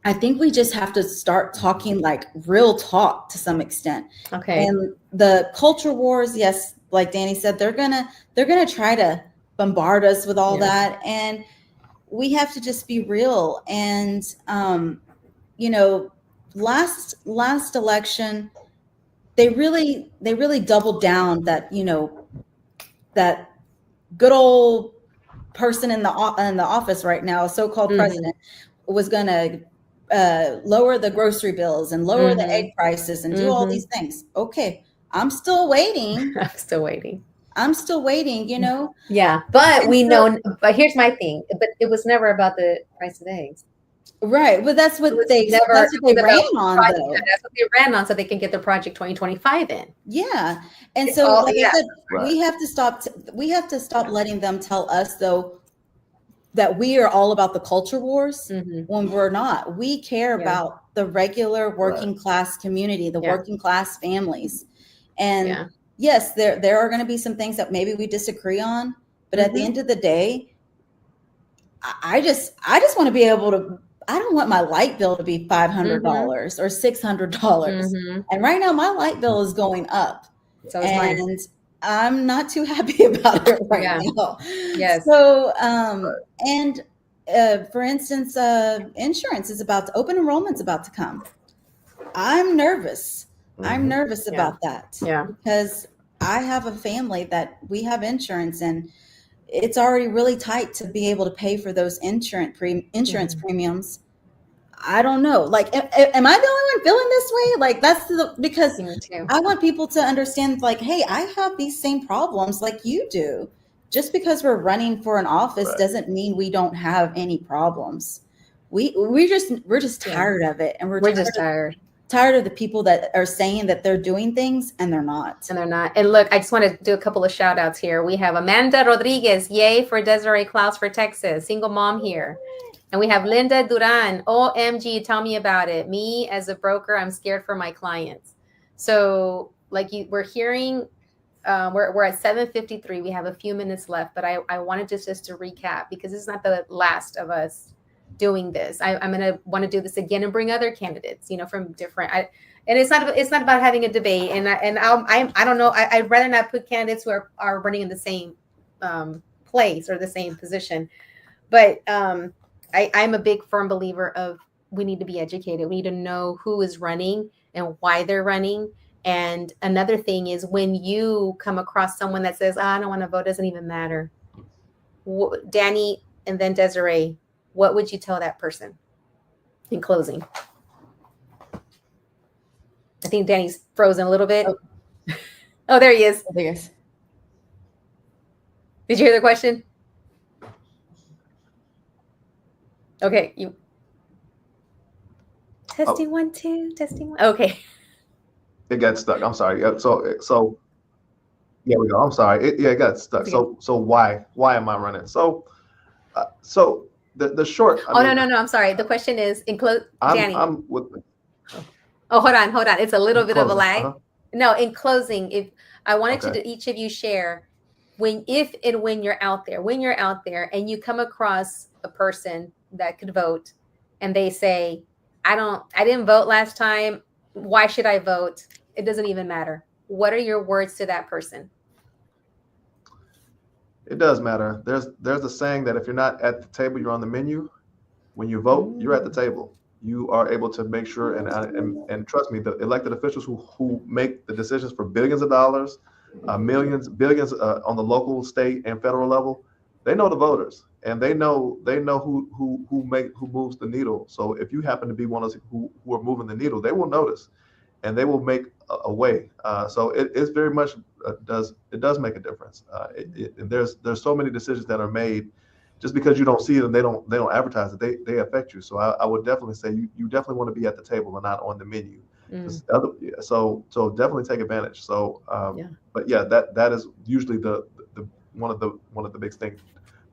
I think we just have to start talking like real talk to some extent. Okay. And the culture wars, yes, like Danny said, they're gonna try to bombard us with all that. And we have to just be real. And last election, they really doubled down that, that good old person in the office right now, so-called president, was going to lower the grocery bills and lower the egg prices and do all these things. Okay, I'm still waiting. Yeah, but we know. But here's my thing. But it was never about the price of eggs. Right, but that's what they ran on. That's what they ran on, so they can get the Project 2025 in. Yeah, and so like I said, we have to stop. We have to stop letting them tell us though that we are all about the culture wars when we're not. We care about the regular working class community, the working class families, and yes, there are going to be some things that maybe we disagree on, but at the end of the day, I just want to be able to, I don't want my light bill to be $500 or $600. And right now my light bill is going up. So is mine. And I'm not too happy about it right now. Yes. So, for instance, insurance is open enrollment's about to come. I'm nervous. I'm nervous about that. Yeah. Because I have a family that we have insurance, and it's already really tight to be able to pay for those insurance premiums. I don't know. Like, am I the only one feeling this way? Like, because I want people to understand, like, hey, I have these same problems like you do. Just because we're running for an office doesn't mean we don't have any problems. We're just tired of it, and we're just tired of the people that are saying that they're doing things and they're not. And look, I just want to do a couple of shout outs here. We have Amanda Rodriguez, yay for Desiree Klaus for Texas, single mom here. And we have Linda Duran, OMG, tell me about it. Me as a broker, I'm scared for my clients. So we're hearing, we're at 7:53. We have a few minutes left, but I wanted just to recap, because this is not the last of us doing this. I'm going to want to do this again and bring other candidates, from different, and it's not about having a debate. I don't know. I'd rather not put candidates who are running in the same place or the same position. But I'm a big firm believer of, we need to be educated. We need to know who is running and why they're running. And another thing is, when you come across someone that says, I don't want to vote, doesn't even matter. Danny and then Desiree, what would you tell that person in closing? I think Danny's frozen a little bit. Oh, there he is. There he is. Did you hear the question? Okay. Testing 1, 2, testing 1. Okay. It got stuck. I'm sorry. So yeah, we go. I'm sorry. It got stuck. Okay. So why am I running? So the short. No. I'm sorry. The question is, Danny. I'm with. Oh, hold on. It's a little bit of a lag. No, in closing, if I wanted to each of you share when you're out there and you come across a person that could vote and they say, I didn't vote last time. Why should I vote? It doesn't even matter. What are your words to that person? It does matter. There's a saying that if you're not at the table, you're on the menu. When you vote, you're at the table. You are able to make sure, and trust me, the elected officials who make the decisions for billions of dollars, millions, billions on the local, state, and federal level, they know the voters, and they know who moves the needle. So if you happen to be one of those who are moving the needle, they will notice, and they will make a way. So it's very much does make a difference. There's so many decisions that are made. Just because you don't see it and they don't advertise it, they affect you. So I would definitely say you definitely want to be at the table and not on the menu. So definitely take advantage. So but yeah, that is usually the one of the big things.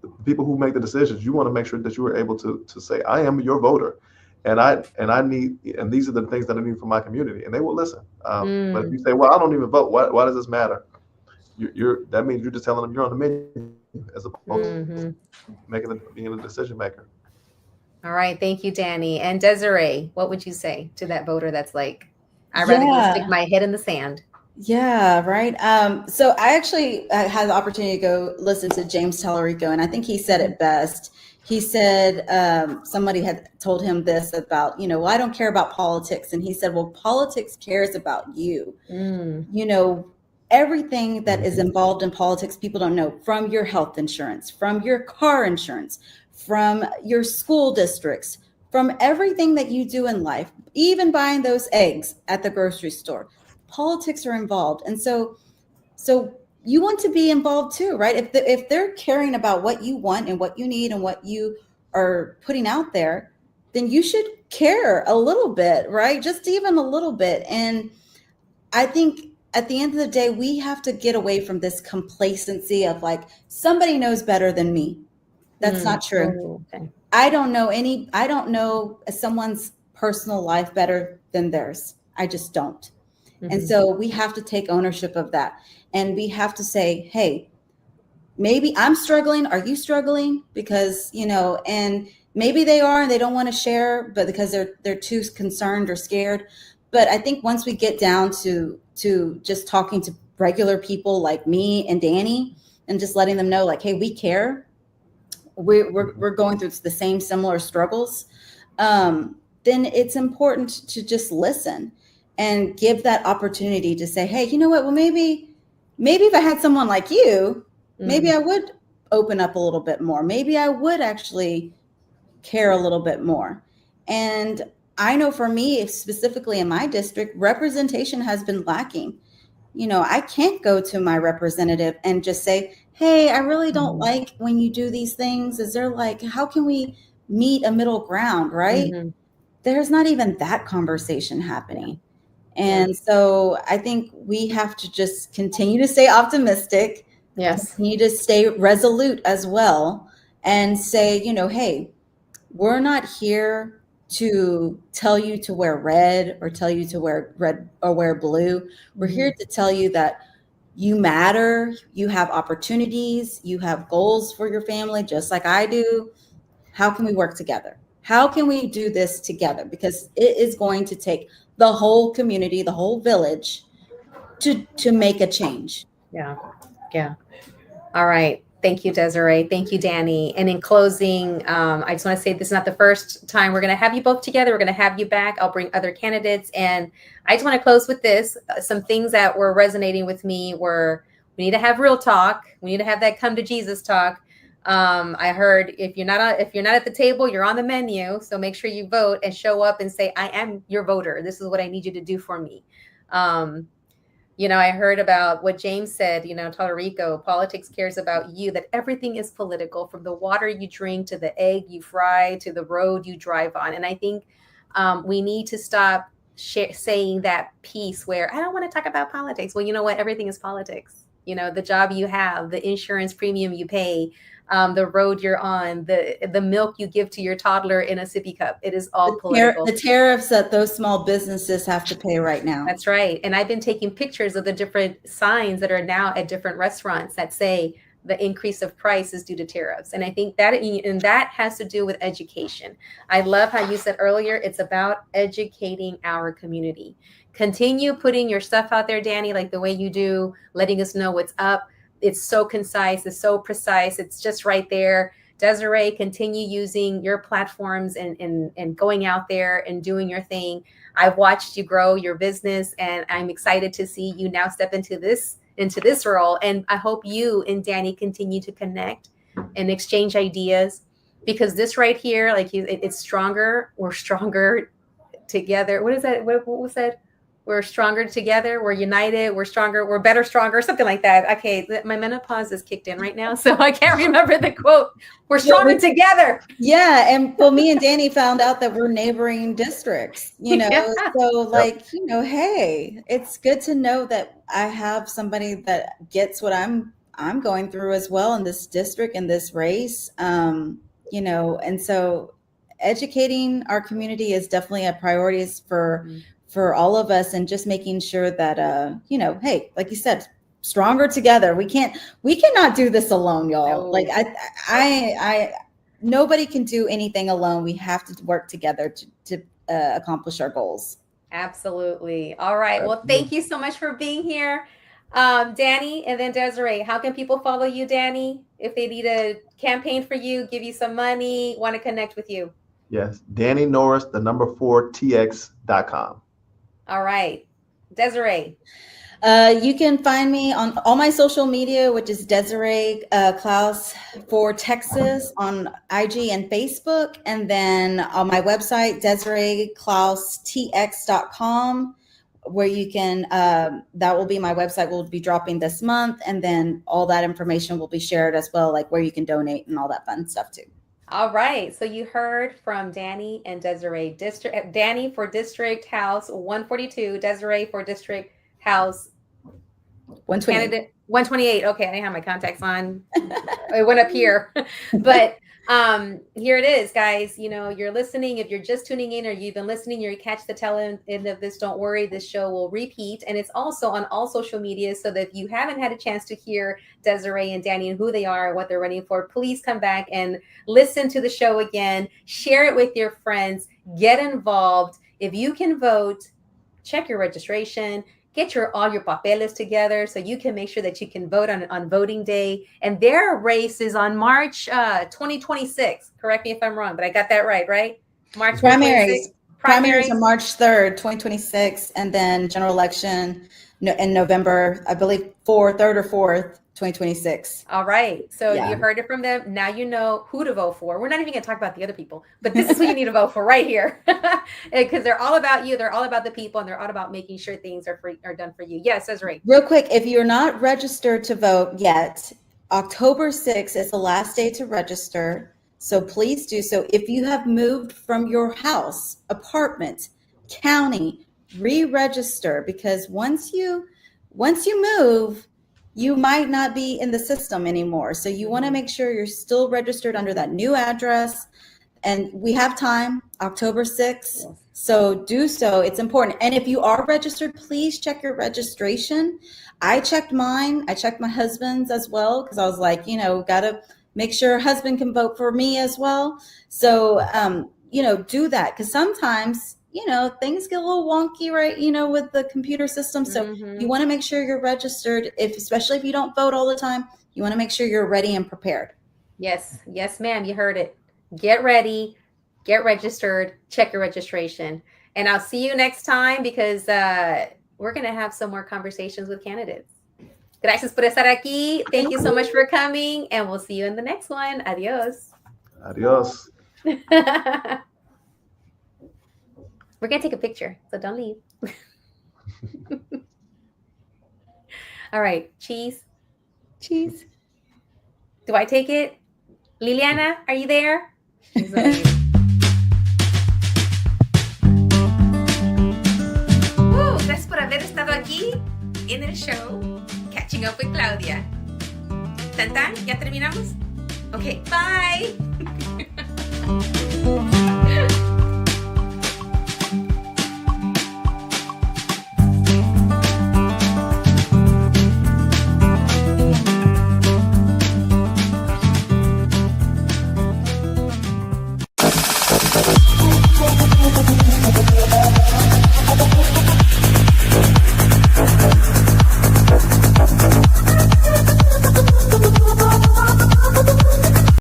The people who make the decisions, you want to make sure that you are able to say, I am your voter, and I need, and these are the things that I need for my community, and they will listen. But if you say, well, I don't even vote, why does this matter? That means you're just telling them you're on the menu, as opposed to being a decision maker. All right. Thank you, Danny. And Desiree, what would you say to that voter that's like, I'd rather go stick my head in the sand? Yeah, right. So I actually had the opportunity to go listen to James Tallarico, and I think he said it best. He said somebody had told him this about, well, I don't care about politics. And he said, well, politics cares about you. Everything that is involved in politics, people don't know, from your health insurance, from your car insurance, from your school districts, from everything that you do in life, even buying those eggs at the grocery store. Politics are involved. And so you want to be involved too, right? If they're caring about what you want and what you need and what you are putting out there, then you should care a little bit, right? Just even a little bit. And I think at the end of the day, we have to get away from this complacency of like, somebody knows better than me. That's not true. Okay. I don't know someone's personal life better than theirs. I just don't. And so we have to take ownership of that. And we have to say, hey, maybe I'm struggling. Are you struggling? Because, and maybe they are and they don't want to share, but because they're too concerned or scared. But I think once we get down to just talking to regular people like me and Danny and just letting them know, like, hey, we care. We're going through the same similar struggles. Then it's important to just listen and give that opportunity to say, hey, you know what? Well, maybe if I had someone like you, maybe I would open up a little bit more. Maybe I would actually care a little bit more. And I know for me, specifically in my district, representation has been lacking. I can't go to my representative and just say, hey, I really don't like when you do these things. Is there how can we meet a middle ground, right? There's not even that conversation happening. And so I think we have to just continue to stay optimistic. Yes. Continue to stay resolute as well and say, hey, we're not here to tell you to wear red or tell you to wear red or wear blue. We're here to tell you that you matter, you have opportunities, you have goals for your family, just like I do. How can we work together? How can we do this together? Because it is going to take the whole community, the whole village to make a change. Yeah. All right. Thank you, Desiree. Thank you, Danny. And in closing, I just want to say this is not the first time we're going to have you both together. We're going to have you back. I'll bring other candidates. And I just want to close with this. Some things that were resonating with me were we need to have real talk. We need to have that come to Jesus talk. I heard if you're not at the table, you're on the menu. So make sure you vote and show up and say, I am your voter. This is what I need you to do for me. I heard about what James said, Tallarico, politics cares about you, that everything is political, from the water you drink to the egg you fry to the road you drive on. And I think we need to stop saying that piece where I don't want to talk about politics. Well, you know what? Everything is politics. The job you have, the insurance premium you pay, the road you're on, the milk you give to your toddler in a sippy cup. It is all political. The tariffs that those small businesses have to pay right now. That's right. And I've been taking pictures of the different signs that are now at different restaurants that say the increase of price is due to tariffs. And I think that has to do with education. I love how you said earlier, it's about educating our community. Continue putting your stuff out there, Danny, like the way you do, letting us know what's up. It's so concise, it's so precise, it's just right there. Desiree, continue using your platforms and going out there and doing your thing. I've watched you grow your business, and I'm excited to see you now step into this role. And I hope you and Danny continue to connect and exchange ideas, because this right here, it's stronger. We're stronger together. What is that? What was that? We're stronger together. We're united. We're stronger. We're better, stronger, something like that. Okay. My menopause is kicked in right now, so I can't remember the quote. We're stronger together. Yeah. And well, me and Danny found out that we're neighboring districts, so hey, it's good to know that I have somebody that gets what I'm going through as well in this district, in this race. And so educating our community is definitely a priority for all of us, and just making sure that, hey, like you said, stronger together. We cannot do this alone, y'all. No. I nobody can do anything alone. We have to work together to accomplish our goals. Absolutely. All right. Well, thank you so much for being here. Danny and then Desiree, how can people follow you, Danny, if they need a campaign for you, give you some money, want to connect with you? Yes. Danny Norris, 4tx.com. All right. Desiree. You can find me on all my social media, which is Desiree Klaus for Texas on IG and Facebook. And then on my website, DesireeKlausTX.com, where you can, that will be my website, will be dropping this month. And then all that information will be shared as well, like where you can donate and all that fun stuff too. All right. So you heard from Danny and Desiree. Danny for District House 142, Desiree for District House 128. Okay, I didn't have my contacts on. It went up here. But Here it is, guys. You're listening. If you're just tuning in or you've been listening, you catch the tail end of this. Don't worry, this show will repeat, and it's also on all social media. So that if you haven't had a chance to hear Desiree and Danny and who they are and what they're running for, please come back and listen to the show again. Share it with your friends. Get involved. If you can vote, check your registration. Get all your papeles together so you can make sure that you can vote on voting day. And their race is on March 2026. Correct me if I'm wrong, but I got that right? March Primaries are March 3rd, 2026, and then general election in November, I believe 3rd or 4th, 2026. All right. So you heard it from them. Now you know who to vote for. We're not even going to talk about the other people, but this is who you need to vote for right here, because they're all about you. They're all about the people, and they're all about making sure things are done for you. Yes, that's right. Real quick, if you're not registered to vote yet, October 6th is the last day to register. So please do so. If you have moved from your house, apartment, county, re-register, because once you move, you might not be in the system anymore. So you want to make sure you're still registered under that new address. And we have time, October 6th. Yes. So do so. It's important. And if you are registered, please check your registration. I checked mine. I checked my husband's as well, because I was like, got to make sure husband can vote for me as well. So, do that, because sometimes things get a little wonky, right? With the computer system. So you want to make sure you're registered, especially if you don't vote all the time. You want to make sure you're ready and prepared. Yes, ma'am. You heard it. Get ready, get registered, check your registration. And I'll see you next time, because we're going to have some more conversations with candidates. Gracias por estar aquí. Thank you so much for coming, and we'll see you in the next one. Adios. Adios. We're going to take a picture, so don't leave. All right. Cheese. Do I take it? Liliana, are you there? She's amazing. Gracias por haber estado aquí en el show Catching Up with Claudia. ¿Ya terminamos? Okay, bye.